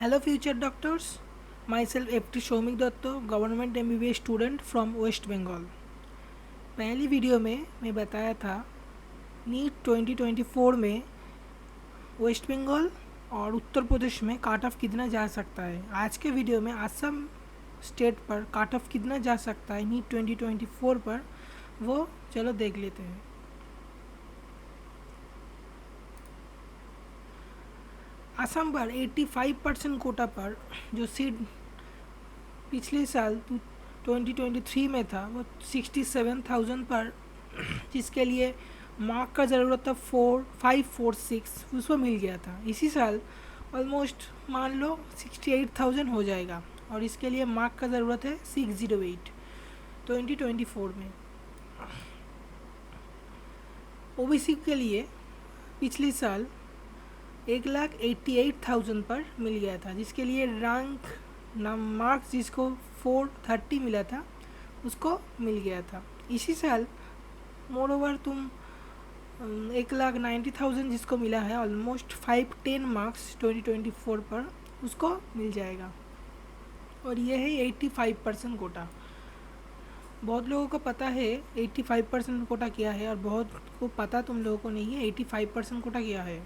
Hello future doctors, myself FT Shomik Datto, government MBBS student from West Bengal. पहली video में मैं बताया था नीट 2024 में वेस्ट बंगाल और उत्तर प्रदेश में काट ऑफ कितना जा सकता है। आज के वीडियो में असम स्टेट पर काट ऑफ कितना जा सकता है नीट 2024 पर, वो चलो देख लेते हैं। असम पर 85% कोटा पर जो सीट पिछले साल 2023 में था वो 67,000 पर, जिसके लिए मार्क का ज़रूरत था 4546, उसको मिल गया था। इसी साल ऑलमोस्ट मान लो 68,000 हो जाएगा और इसके लिए मार्क का ज़रूरत है 608 2024 में। ओबीसी के लिए पिछले साल 1,88,000 पर मिल गया था, जिसके लिए रैंक मार्क्स जिसको 430 मिला था उसको मिल गया था। इसी साल मोर ओवर तुम 1,90,000 जिसको मिला है ऑलमोस्ट 510 मार्क्स 2024 पर, उसको मिल जाएगा। और ये है 85% कोटा। बहुत लोगों को पता है 85% कोटा क्या है और बहुत को पता तुम लोगों को नहीं है 85% कोटा क्या है।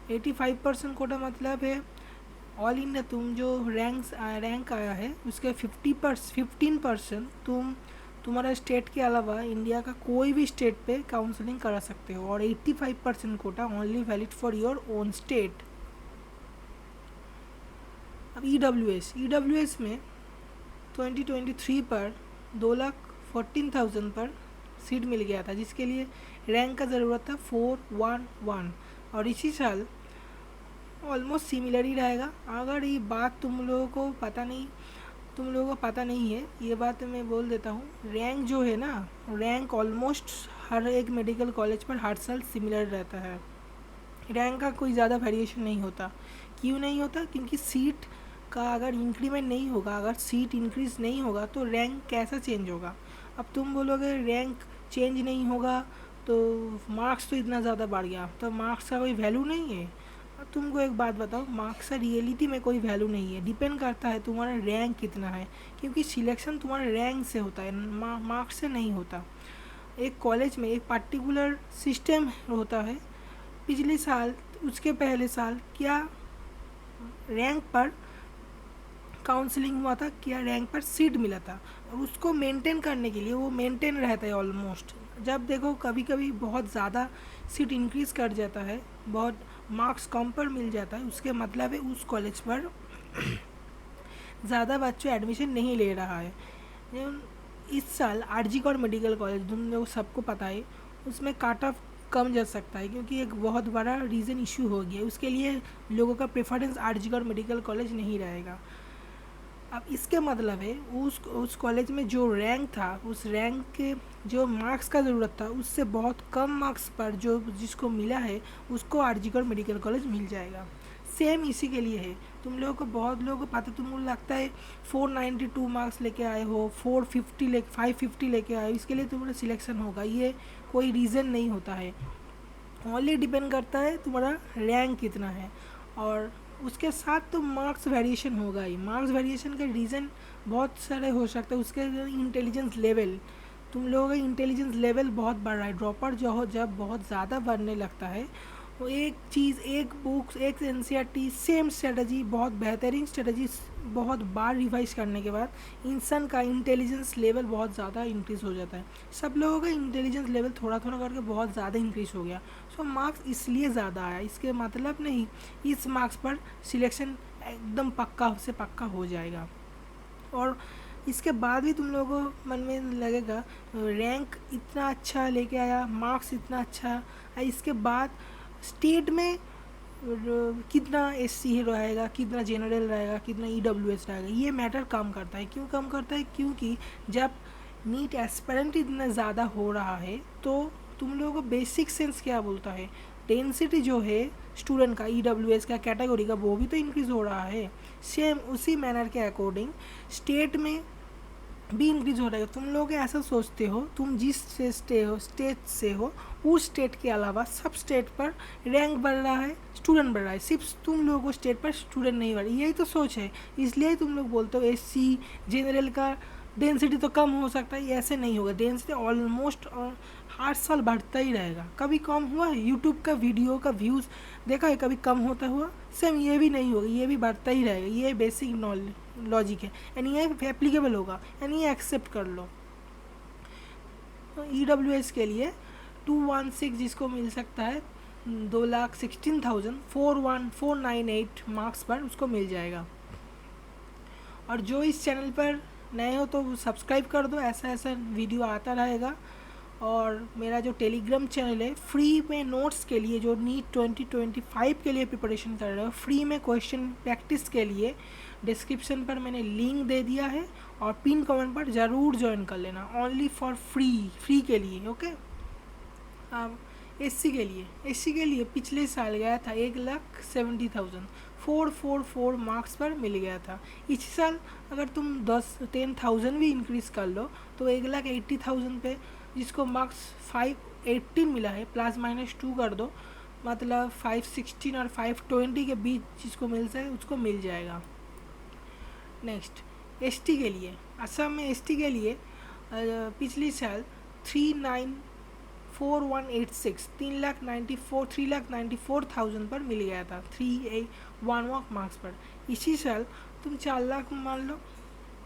85% कोटा मतलब है ऑल इंडिया तुम जो रैंक आया है उसके 15% तुम्हारा स्टेट के अलावा इंडिया का कोई भी स्टेट पे काउंसलिंग करा सकते हो, और 85% Kota only valid for your own state. अब ईडब्ल्यूएस में 2023 पर 2,14,000 पर सीट मिल गया था, जिसके लिए रैंक का ज़रूरत था 411, और इसी साल ऑलमोस्ट सिमिलर ही रहेगा। अगर ये बात तुम लोगों को पता नहीं है, ये बात मैं बोल देता हूँ। रैंक जो है ना, रैंक ऑलमोस्ट हर एक मेडिकल कॉलेज पर हर साल सिमिलर रहता है। रैंक का कोई ज़्यादा वेरिएशन नहीं होता। क्यों नहीं होता? क्योंकि सीट का अगर इंक्रीमेंट नहीं होगा, अगर सीट इंक्रीज नहीं होगा तो रैंक कैसा चेंज होगा। अब तुम बोलोगे रैंक चेंज नहीं होगा तो मार्क्स तो इतना ज़्यादा बढ़ गया, तो मार्क्स का कोई वैल्यू नहीं है। अब तुमको एक बात बताओ, मार्क्स का रियलिटी में कोई वैल्यू नहीं है। डिपेंड करता है तुम्हारा रैंक कितना है, क्योंकि सिलेक्शन तुम्हारे रैंक से होता है, मार्क्स से नहीं होता। एक कॉलेज में एक पर्टिकुलर सिस्टम होता है। पिछले साल, उसके पहले साल क्या रैंक पर काउंसलिंग हुआ था, क्या रैंक पर सीट मिला था, उसको मेंटेन करने के लिए वो मेंटेन रहता है ऑलमोस्ट। जब देखो कभी कभी बहुत ज़्यादा सीट इंक्रीज़ कर जाता है, बहुत मार्क्स कम पर मिल जाता है, उसके मतलब है उस कॉलेज पर ज़्यादा बच्चे एडमिशन नहीं ले रहा है। इस साल आरजीकर मेडिकल कॉलेज तुम लोग सबको पता है, उसमें काट ऑफ कम जा सकता है, क्योंकि एक बहुत बड़ा रीज़न इशू हो गया। उसके लिए लोगों का प्रेफरेंस आरजीकर मेडिकल कॉलेज नहीं रहेगा। अब इसके मतलब है उस कॉलेज में जो रैंक था, उस रैंक के जो मार्क्स का ज़रूरत था उससे बहुत कम मार्क्स पर जो जिसको मिला है उसको आरजीकर मेडिकल कॉलेज मिल जाएगा। सेम इसी के लिए है। तुम लोगों को, बहुत लोगों को पता, तुमको लगता है 492 मार्क्स लेके आए हो, 550 लेके आए हो, इसके लिए तुम्हारा सिलेक्शन होगा, ये कोई रीज़न नहीं होता है। ओनली डिपेंड करता है तुम्हारा रैंक कितना है, और उसके साथ तो मार्क्स वेरिएशन होगा ही। मार्क्स वेरिएशन का रीज़न बहुत सारे हो सकते हैं। उसके इंटेलिजेंस लेवल, तुम लोगों का इंटेलिजेंस लेवल बहुत बढ़ रहा है। ड्रॉपर जो हो जब बहुत ज़्यादा बढ़ने लगता है, वो एक चीज़, एक बुक्स, एक एनसीईआरटी, सेम स्ट्रेटजी, बहुत बेहतरीन स्ट्रेटजी बहुत बार रिवाइज करने के बाद इंसान का इंटेलिजेंस लेवल बहुत ज़्यादा इंक्रीज़ हो जाता है। सब लोगों का इंटेलिजेंस लेवल थोड़ा थोड़ा करके बहुत ज़्यादा इंक्रीज़ हो गया, सो मार्क्स इसलिए ज़्यादा आया। इसके मतलब नहीं इस मार्क्स पर सिलेक्शन एकदम पक्का से पक्का हो जाएगा। और इसके बाद भी तुम लोगों को मन में लगेगा रैंक इतना अच्छा लेके आया, मार्क्स इतना अच्छा, इसके बाद स्टेट में कितना एससी रहेगा, कितना जनरल रहेगा, कितना ईडब्ल्यूएस रहेगा, ये मैटर कम करता है। क्यों कम करता है? क्योंकि जब नीट एस्पिरेंट इतना ज़्यादा हो रहा है तो तुम लोगों को बेसिक सेंस क्या बोलता है, डेंसिटी जो है स्टूडेंट का, ईडब्ल्यूएस का कैटेगरी का, वो भी तो इंक्रीज़ हो रहा है। सेम उसी मैनर के अकॉर्डिंग स्टेट में भी इंक्रीज हो रहेगा। तुम लोग ऐसा सोचते हो तुम जिस स्टेट से हो उस स्टेट के अलावा सब स्टेट पर रैंक बढ़ रहा है, स्टूडेंट बढ़ रहा है, सिर्फ तुम लोगों को स्टेट पर स्टूडेंट नहीं बढ़ रही, यही तो सोच है। इसलिए तुम लोग बोलते हो एससी जनरल का डेंसिटी तो कम हो सकता है, ऐसे नहीं होगा। डेंसिटी ऑलमोस्ट हर साल बढ़ता ही रहेगा। कभी कम हुआ है? यूट्यूब का वीडियो का व्यूज़ देखा है कभी कम होता हुआ? सेम ये भी नहीं होगा, ये भी बढ़ता ही रहेगा। ये बेसिक नॉलेज लॉजिक है एंड ये एप्लीकेबल होगा एंड ये एक्सेप्ट कर लो। EWS के लिए 216 जिसको मिल सकता है 2,16,498 मार्क्स पर, उसको मिल जाएगा। और जो इस चैनल पर नए हो तो सब्सक्राइब कर दो, ऐसा ऐसा वीडियो आता रहेगा। और मेरा जो टेलीग्राम चैनल है फ्री में नोट्स के लिए, जो नीट 2025 के लिए प्रिपरेशन कर रहे हो, फ्री में क्वेश्चन प्रैक्टिस के लिए डिस्क्रिप्शन पर मैंने लिंक दे दिया है और पिन कमेंट पर ज़रूर ज्वाइन कर लेना। ओनली फॉर फ्री के लिए, ओके। अब एससी के लिए पिछले साल गया था 1,70,000, 444 मार्क्स पर मिल गया था। इस साल अगर तुम 10,000 भी इंक्रीज़ कर लो तो 1,80,000 पे, जिसको मार्क्स 518 मिला है, ±2 कर दो, मतलब 516 और 520 के बीच जिसको मिलता है उसको मिल जाएगा। नेक्स्ट एसटी के लिए, असम में एसटी के लिए पिछली साल 3,94,186, 3,94,000 पर मिल गया था, 3,1 मार्क्स पर। इसी साल तुम 4 लाख मान लो,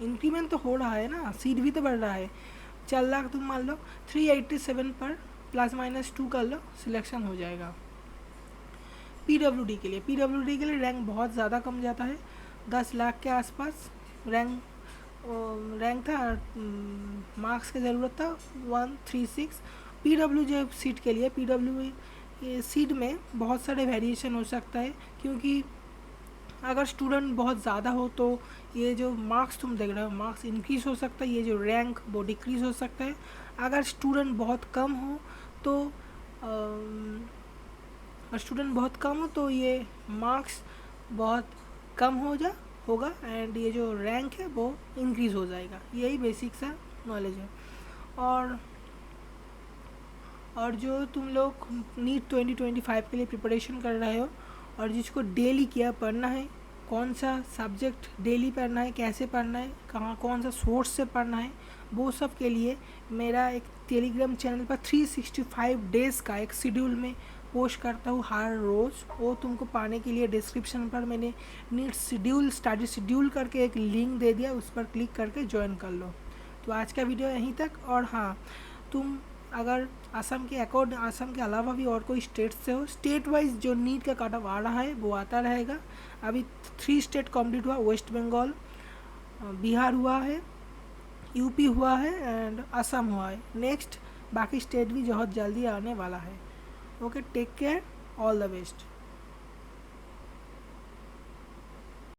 इंक्रीमेंट तो हो रहा है ना, सीट भी तो बढ़ रहा है। 4 लाख तुम मान लो 387 पर ±2 कर लो, सिलेक्शन हो जाएगा। पीडब्ल्यूडी के लिए रैंक बहुत ज़्यादा कम जाता है, 10 लाख के आसपास रैंक था, मार्क्स की ज़रूरत था 136। पीडब्ल्यू सीट के लिए, पीडब्ल्यू सीट में बहुत सारे वेरिएशन हो सकता है, क्योंकि अगर स्टूडेंट बहुत ज़्यादा हो तो ये जो मार्क्स तुम देख रहे हो मार्क्स इंक्रीज़ हो सकता है, ये जो रैंक वो डिक्रीज़ हो सकता है। अगर स्टूडेंट बहुत कम हो तो ये मार्क्स बहुत कम होगा एंड ये जो रैंक है वो इंक्रीज़ हो जाएगा। यही बेसिक सा नॉलेज है। और जो तुम लोग नीट 2025 के लिए प्रिपरेशन कर रहे हो और जिसको डेली क्या पढ़ना है, कौन सा सब्जेक्ट डेली पढ़ना है, कैसे पढ़ना है, कहाँ कौन सा सोर्स से पढ़ना है, वो सब के लिए मेरा एक टेलीग्राम चैनल पर 365 डेज़ का एक शेड्यूल में पोस्ट करता हूँ हर रोज़। वो तुमको पाने के लिए डिस्क्रिप्शन पर मैंने नीट स्टडी शेड्यूल करके एक लिंक दे दिया, उस पर क्लिक करके ज्वाइन कर लो। तो आज का वीडियो यहीं तक। और हाँ, तुम अगर असम के अलावा भी और कोई स्टेट से हो, स्टेट वाइज जो नीट का कट ऑफ आ रहा है वो आता रहेगा। अभी 3 स्टेट कंप्लीट हुआ, वेस्ट बंगाल, बिहार हुआ है, यूपी हुआ है एंड असम हुआ है। नेक्स्ट बाकी स्टेट भी बहुत जल्दी आने वाला है। Okay, take care, all the best.